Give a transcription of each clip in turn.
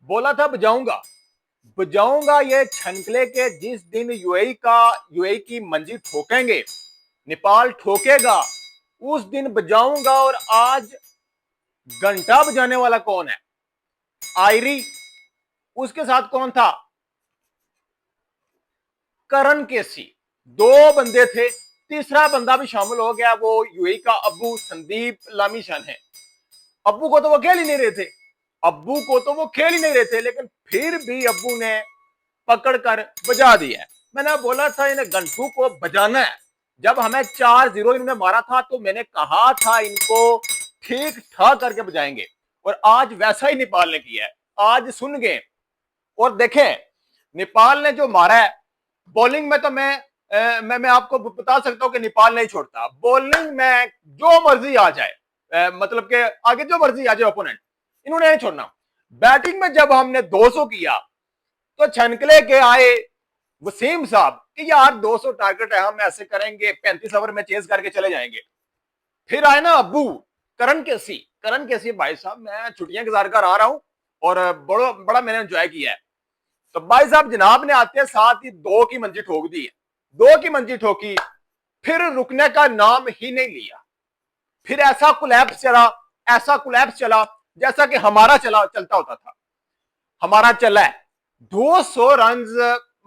बोला था बजाऊंगा बजाऊंगा ये छनकले के जिस दिन यूएई की मंजी ठोकेंगे, नेपाल ठोकेगा, उस दिन बजाऊंगा। और आज घंटा बजाने वाला कौन है? आयरी। उसके साथ कौन था? करण केसी। दो बंदे थे, तीसरा बंदा भी शामिल हो गया, वो यूएई का अब्बू संदीप लामीशान है। अब्बू को तो वो खेल ही नहीं रहे थे, अब्बू को तो वो खेल ही नहीं रहे थे, लेकिन फिर भी अब्बू ने पकड़कर बजा दिया। मैंने बोला था इन्हें गंटू को बजाना है। जब हमें 4-0 इन्होंने मारा था तो मैंने कहा था इनको ठीक ठाक करके बजाएंगे, और आज वैसा ही नेपाल ने किया है। आज सुन गए। और देखें नेपाल ने जो मारा है, बॉलिंग में तो मैं आपको बता सकता हूं कि नेपाल नहीं छोड़ता। बॉलिंग में जो मर्जी आ जाए, मतलब के आगे जो मर्जी आ जाए ओपोनेंट, इन्होंने नहीं छोड़ना। बैटिंग में जब हमने 200 किया तो छनकले के आए वसीम साहब कि यार 200 टारगेट है, हम ऐसे करेंगे 35 ओवर में चेज करके चले जाएंगे। फिर आए ना अब्बू करण केसी भाई साहब, मैं छुट्टियां गुजार कर आ रहा हूं और बड़ा मैंने एंजॉय किया है। तो भाई साहब जनाब ने आते साथ ही 2 की मंजी ठोक दी है। 2 की मंजी ठोकी, फिर रुकने का नाम ही नहीं लिया। फिर ऐसा कुलैप्स चला जैसा कि हमारा चलता होता था। हमारा चला है 200 रन।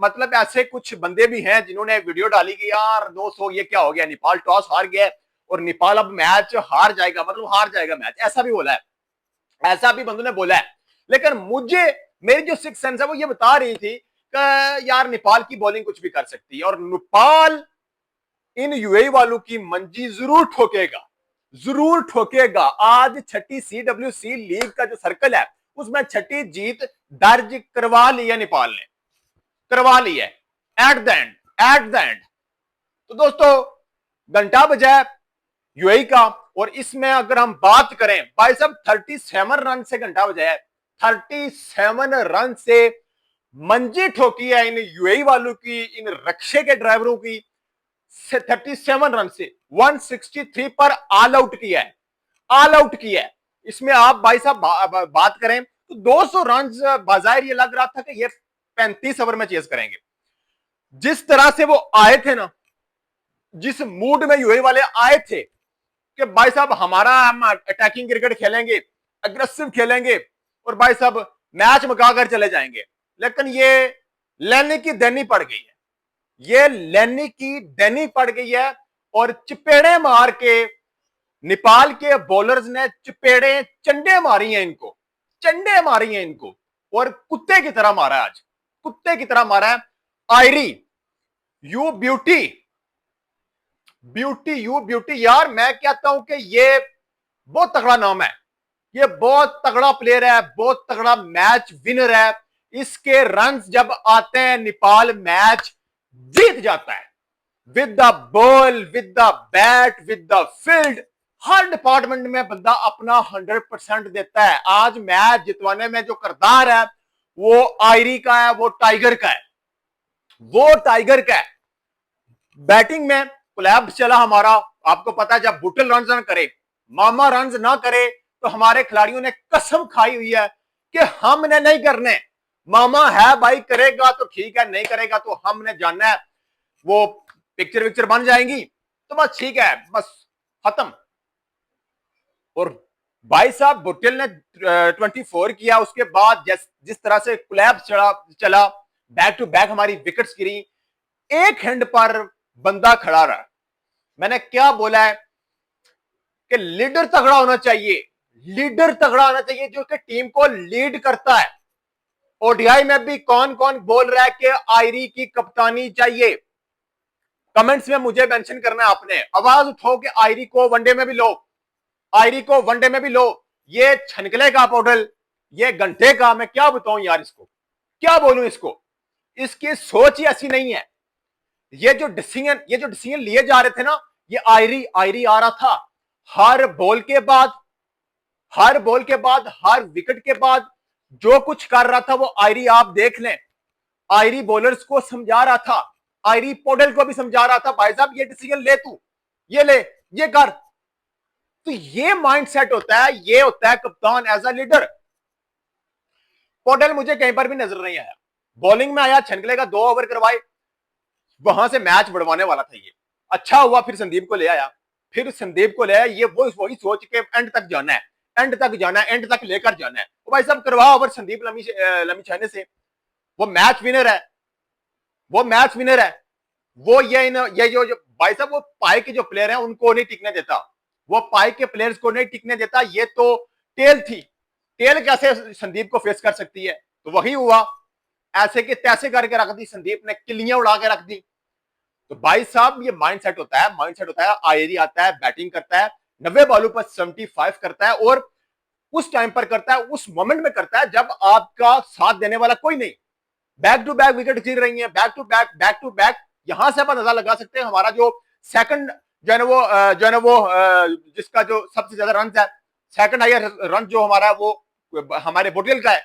मतलब ऐसे कुछ बंदे भी हैं जिन्होंने वीडियो डाली कि यार 200 ये क्या हो गया, नेपाल टॉस हार गया और नेपाल अब मैच हार जाएगा, मतलब हार जाएगा मैच, ऐसा भी बोला है, ऐसा भी बंदों ने बोला है। लेकिन मुझे मेरी जो सिक्स सेंस है वो ये बता रही थी कि यार नेपाल की बॉलिंग कुछ भी कर सकती है, और नेपाल इन यूएई वालों की मंजी जरूर ठोकेगा। आज छठी CWC लीग का जो सर्कल है उसमें छठी जीत दर्ज करवा ली है नेपाल ने, करवा ली है एट द एंड। तो दोस्तों घंटा बजाए यूएई का, और इसमें अगर हम बात करें भाई साहब 37 रन से घंटा बजाया, 37 रन से मंजी ठोकी है इन यूएई वालों की, इन रक्षे के ड्राइवरों की। 37 रन से 163 पर ऑल आउट किया है। इसमें आप भाई साहब बात करें तो 200 रन बाजार ये लग रहा था कि ये 35 ओवर में चेस करेंगे। जिस तरह से वो आए थे ना, जिस मूड में यूएई वाले आए थे कि भाई साहब हम अटैकिंग क्रिकेट खेलेंगे, अग्रेसिव खेलेंगे और भाई साहब मैच मुकाकर चले जाएंगे, लेकिन ये लेने की देनी पड़ गई है, ये लेनी की देनी पड़ गई है। और चपेड़े मार के नेपाल के बॉलर्स ने चंडे मारी हैं इनको, और कुत्ते की तरह मारा है, आज कुत्ते की तरह मारा है। आयरी यू ब्यूटी यार, मैं कहता हूं कि ये बहुत तगड़ा नाम है, ये बहुत तगड़ा प्लेयर है, बहुत तगड़ा मैच विनर है। इसके रन्स जब आते हैं नेपाल मैच जीत जाता है, with the ball, with the bat, with the field, her department में बंदा अपना 100% देता है। आज मैच जितवाने में जो किरदार है वो आयरी का है, वो टाइगर का है। बैटिंग में कोलैप्स चला हमारा, आपको पता है, जब बुटल रन ना करे, मामा रन ना करे, तो हमारे खिलाड़ियों ने कसम खाई हुई है कि हमने नहीं करने। मामा है भाई, करेगा तो ठीक है, नहीं करेगा तो हमने जानना है, वो पिक्चर बन जाएंगी तो बस ठीक है, बस खत्म। और भाई साहब बुटेल ने 24 किया, उसके बाद जिस तरह से कोलैप्स चला, बैक टू बैक हमारी विकेट्स गिरी, एक हैंड पर बंदा खड़ा रहा। मैंने क्या बोला है कि लीडर तगड़ा होना चाहिए जो कि टीम को लीड करता है। ओडीआई में भी कौन कौन बोल रहा है कि आयरी की कप्तानी चाहिए, कमेंट्स में मुझे मेंशन करना है। आपने आवाज उठाओ कि आयरी को वनडे में भी लो। ये छनकले का पोर्टल, ये घंटे का, मैं क्या बताऊं यार, इसको क्या बोलूं, इसकी सोच ही ऐसी नहीं है। ये जो डिसीजन लिए जा रहे थे ना, ये आयरी आ रहा था हर बॉल के बाद, हर विकेट के बाद जो कुछ कर रहा था वो आयरी, आप देख लें। आयरी बॉलर्स को समझा रहा था, आयरी पोर्टल को भी समझा रहा था, भाई साहब ये डिसीजन ले, तू ये ले, ये कर। तो ये माइंडसेट होता है, ये होता है कप्तान एज अ लीडर। पोडेल मुझे कहीं पर भी नजर नहीं आया। बॉलिंग में आया, छनकले का 2 ओवर करवाए, वहां से मैच बढ़वाने वाला था ये। अच्छा हुआ फिर संदीप को ले आया, फिर संदीप को ले आया, ये वो वही सोच के एंड तक जाना है, एंड तक जाना है, एंड तक लेकर जाना है। तो भाई साहब करवा ओवर संदीप लमीछाने से, वो मैच विनर है, वो मैच विनर है। वो ये जो भाई साहब वो पाई के जो प्लेयर हैं उनको नहीं टिकने देता, वो पाई के प्लेयर्स को नहीं टिकने देता। ये तो टेल थी, टेल कैसे संदीप को फेस कर सकती है? तो वही हुआ, ऐसे के तैसे करके रख दी संदीप ने, किलियां उड़ा के रख दी। तो भाई साहब ये माइंडसेट होता है, माइंडसेट होता है। आयरी आता है, बैटिंग करता है, 90 बॉलों पर 75 करता है, और उस टाइम पर करता है, उस मोमेंट में करता है जब आपका साथ देने वाला कोई नहीं। बैक टू बैक विकेट गिर रही है, back to back, back to back. यहां से आप अंदाजा लगा सकते हैं हमारा जो सेकंड जो है ना वो जिसका जो सबसे ज्यादा रन है, सेकंड हायर रन जो हमारा वो हमारे बोटेल का है।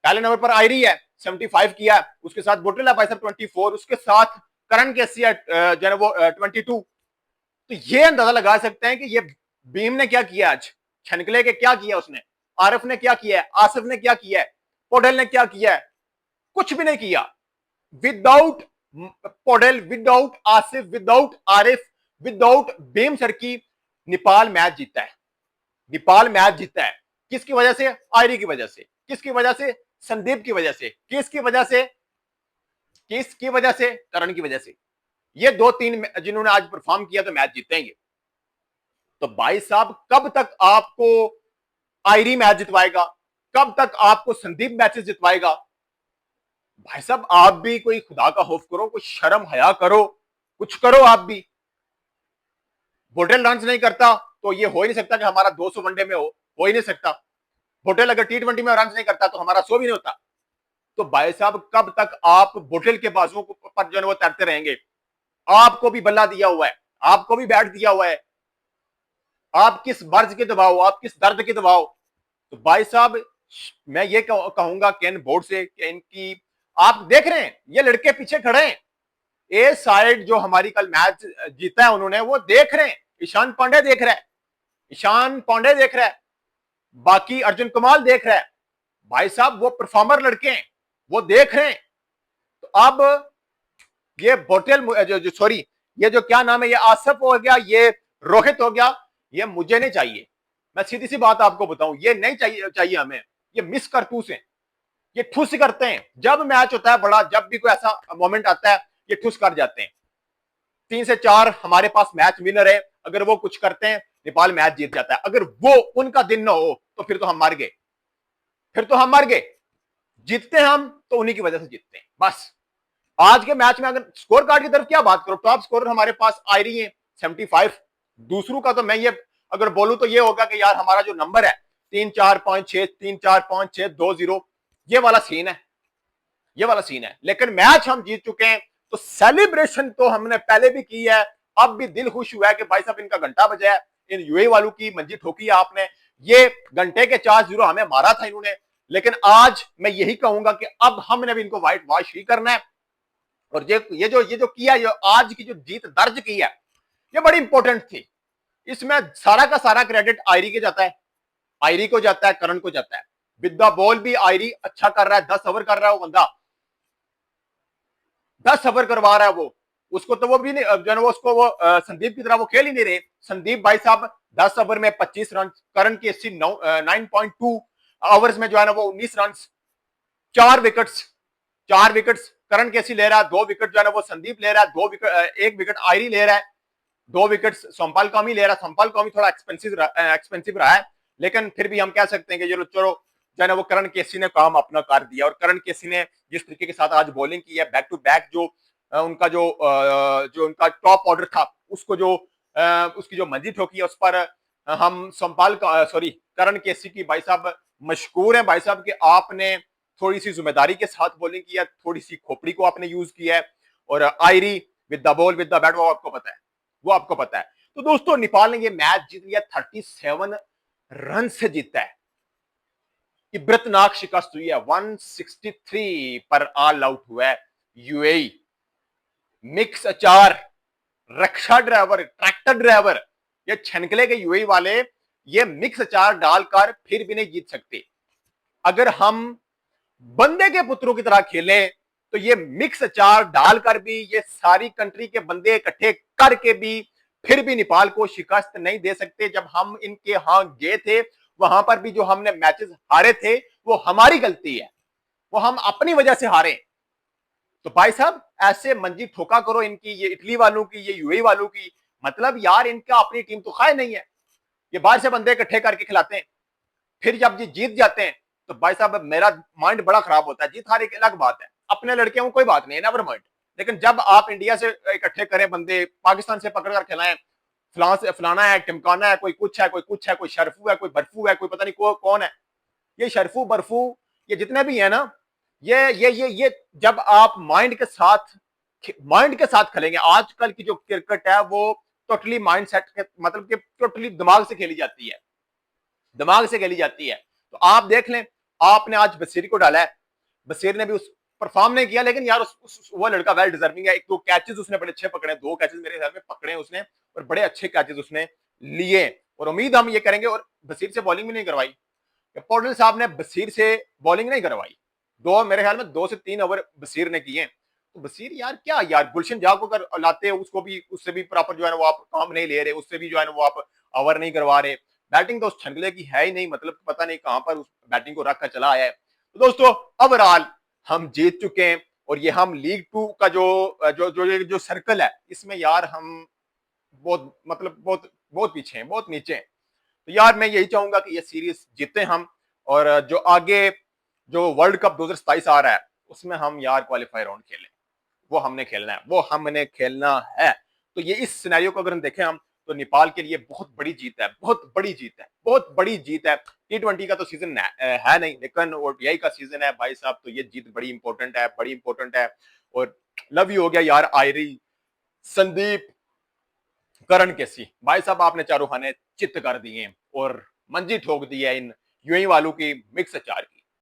पहले नंबर पर आयरी है, 75 किया, उसके साथ बोटेल है भाई साहब 24, उसके साथ करण केसी है जो है वो 22। तो ये अंदाजा लगा सकते हैं कि ये बीम ने क्या किया आज, छनकले के क्या किया उसने, आरिफ ने क्या किया है, आसिफ ने क्या किया है, पोडेल ने क्या किया है? कुछ भी नहीं किया। Without Paudel, without Asif, without Arif, without beam sir की नेपाल मैच जीता है। नेपाल मैच जीता है किसकी वजह से? आयरी की वजह से। किसकी वजह से? संदीप की वजह से। किसकी वजह से? किसकी वजह से? करण की वजह से। ये 2-3 जिन्होंने आज परफॉर्म किया तो मैच जीतेंगे। तो भाई साहब कब तक आपको आयरी मैच जितवाएगा, कब तक आपको संदीप मैचेस जितवाएगा? भाई साहब आप भी कोई खुदा का खौफ करो, कुछ शर्म हया करो, कुछ करो आप भी। बोटेल रन नहीं करता तो ये हो ही नहीं सकता कि हमारा 200 वनडे में हो ही नहीं सकता। बोटेल अगर T20 में रन नहीं करता तो हमारा 100 भी नहीं होता। तो भाई साहब कब तक आप बोटेल के बाजुओं पर जो है वो तैरते रहेंगे? आपको भी बल्ला दिया हुआ है, आपको भी बैट दिया हुआ है, आप किस मर्ज के दबाओ, आप किस दर्द के दबाओ। तो भाई साहब मैं ये कहूंगा केन बोर्ड से कि इनकी, आप देख रहे हैं ये लड़के पीछे खड़े हैं, ए साइड जो हमारी कल मैच जीता है उन्होंने, वो देख रहे हैं, ईशान पांडे देख रहा है, ईशान पांडे देख रहा है, बाकी अर्जुन कमाल देख रहा है। भाई साहब वो परफॉर्मर लड़के हैं, वो देख रहे हैं। तो अब ये बोटेल सॉरी ये जो क्या नाम है, ये आसिफ हो गया, ये रोहित हो गया, ये मुझे नहीं चाहिए। मैं सीधी सी बात आपको बताऊं, ये नहीं चाहिए हमें। ये मिस करतूस है, ये ठुस करते हैं जब मैच होता है बड़ा, जब भी कोई ऐसा मोमेंट आता है ये ठुस कर जाते हैं। 3 से 4 हमारे पास मैच विनर है, अगर वो कुछ करते हैं नेपाल मैच जीत जाता है। अगर वो उनका दिन ना हो तो फिर तो हम मर गए, फिर तो हम मर गए। जीतते हैं हम तो उन्हीं की वजह से जीतते हैं बस। आज के मैच में अगर स्कोर कार्ड की तरफ क्या बात करो, टॉप स्कोर हमारे पास आयरी है 75। दूसरों का तो मैं ये अगर बोलूं तो ये होगा कि यार हमारा जो नंबर है 3-4-5-6, 3-4-5-6-2-0, ये वाला सीन है, ये वाला सीन है। लेकिन मैच हम जीत चुके हैं तो सेलिब्रेशन तो हमने पहले भी की है, अब भी दिल खुश हुआ है कि भाई साहब इनका घंटा बजा है, इन यूएई वालों की मंजी ठोकी है आपने। ये घंटे के 4-0 हमें मारा था इन्होंने, लेकिन आज मैं यही कहूंगा कि अब हमने भी इनको व्हाइट वॉश ही करना है। और ये जो किया, ये आज की जो जीत दर्ज की है, ये बड़ी इंपॉर्टेंट थी। इसमें सारा का सारा क्रेडिट आयरी के जाता है, आयरी को जाता है, करण को जाता है। विद द बॉल भी आयरी अच्छा कर रहा है, 10 ओवर कर रहा है वो बंदा, 10 ओवर करवा रहा है वो। उसको तो वो भी नहीं जो है वो उसको वो संदीप की तरह वो खेल ही नहीं रहे। संदीप भाई साहब 10 ओवर में 25 रन, करण की 9.2 ओवर्स में जो है ना वो 19 रन, 4 विकेट्स, 4 विकेट्स करण केसी ले रहा है, 2 विकेट जो है ना वो संदीप ले रहा है, 2 विकेट, 1 विकेट आयरी ले रहा है, 2 विकेट सोमपाल कौमी ले रहा है। सोमपाल कौमी थोड़ा एक्सपेंसिव रहा है, लेकिन फिर भी हम कह सकते हैं कि चलो जो है ना वो करण केसी ने काम अपना कर दिया। और करण केसी ने जिस तरीके के साथ आज बॉलिंग की है, बैक टू बैक जो उनका जो उनका टॉप ऑर्डर था, उसको जो उसकी जो मंजी ठोकी है, उस पर हम सोमपाल सॉरी करण केसी की भाई साहब मशकूर है भाई साहब कि आपने थोड़ी सी जिम्मेदारी के साथ बॉलिंग किया, थोड़ी सी खोपड़ी को आपने यूज किया है। और आयरी with the ball with the bat, वो आपको पता है, वो आपको पता है। तो दोस्तों नेपाल ने ये मैच जीत लिया, 37 रन से जीता है। इब्रतनाक शिकस्त हुई है, 163 पर ऑल आउट हुआ है यूएई। मिक्स अचार, रक्षा ड्राइवर, ट्रैक्टर ड्राइवर, ये छनकले के यूएई वाले ये मिक्स अचार डालकर फिर भी नहीं जीत सकते। अगर हम बंदे के पुत्रों की तरह खेलें, तो ये मिक्स अचार डालकर भी, ये सारी कंट्री के बंदे इकट्ठे करके भी फिर भी नेपाल को शिकस्त नहीं दे सकते। जब हम इनके यहां गए थे, वहां पर भी जो हमने मैचेस हारे थे वो हमारी गलती है, वो हम अपनी वजह से हारे। तो भाई साहब ऐसे मंजी ठोका करो इनकी, ये इटली वालों की, ये यूएई वालों की। मतलब यार इनका अपनी टीम तो खाए नहीं है, ये बाहर से बंदे इकट्ठे करके खिलाते हैं। फिर जब ये जीत जाते हैं तो भाई साहब मेरा माइंड बड़ा खराब होता है। जीत हार एक अलग बात है, अपने लड़के को कोई बात नहीं है, नेवर माइंड। लेकिन जब आप इंडिया से इकट्ठे करें बंदे, पाकिस्तान से पकड़ कर खिलाएं, फलाना है, टिमकाना है, कोई कुछ है, कोई कुछ है, कोई शरफू है, कोई बर्फू है, कोई पता नहीं कौन है, ये शरफू बर्फू, ये जितने भी है ना, ये जब आप माइंड के साथ खेलेंगे। आजकल की जो क्रिकेट है वो टोटली माइंड सेट के, मतलब कि टोटली दिमाग से खेली जाती है, दिमाग से खेली जाती है। तो आप देख लें, आपने आज बसीर को डाला है, बसीर ने भी उस परफॉर्म नहीं किया, लेकिन यार वो लड़का वेल डिजर्विंग है। एक दो कैचेस उसने बड़े अच्छे पकड़े, दो कैचेस मेरे ख्याल में पकड़े उसने, और बड़े अच्छे कैचेस उसने लिए। और उम्मीद हम ये करेंगे। और बसीर से बॉलिंग भी नहीं करवाई, पोर्टल साहब ने बसीर से बॉलिंग नहीं करवाई। दो मेरे ख्याल में 2 से 3 ओवर बसीर ने किए। तो बसीर यार क्या यार, गुलशन जाग को कर लाते हैं, उसको भी, उससे भी प्रॉपर जो है ना वो आप काम नहीं ले रहे, उससे भी जो है ना वो आप ओवर नहीं करवा रहे। बैटिंग तो उस छंगले की है ही नहीं, मतलब पता नहीं कहां पर उस बैटिंग को रख कर चला आया है। तो दोस्तों ओवरऑल हम जीत चुके हैं, और ये हम लीग 2 का जो सर्कल है, इसमें यार हम बहुत, मतलब बहुत बहुत पीछे हैं, बहुत नीचे हैं। तो यार मैं यही चाहूंगा कि ये सीरीज जीते हम, और जो आगे जो वर्ल्ड कप 2027 आ रहा है उसमें हम यार क्वालिफाई राउंड खेलें। वो हमने खेलना है, वो हमने खेलना है। तो ये इस सिनेरियो को अगर हम देखें हम, तो नेपाल के लिए बहुत बड़ी जीत है, बहुत बड़ी जीत है, बहुत बड़ी जीत है। T20 का तो सीजन है नहीं, लेकिन ओडीआई का सीजन है भाई साहब, तो ये जीत बड़ी इंपॉर्टेंट है, बड़ी इंपॉर्टेंट है। और लव यू हो गया यार आयरी, संदीप, करण केसी भाई साहब, आपने चारों खाने चित्त कर दिए और मंजी ठोक दी है इन यूएई वालों की मिक्स अचार की।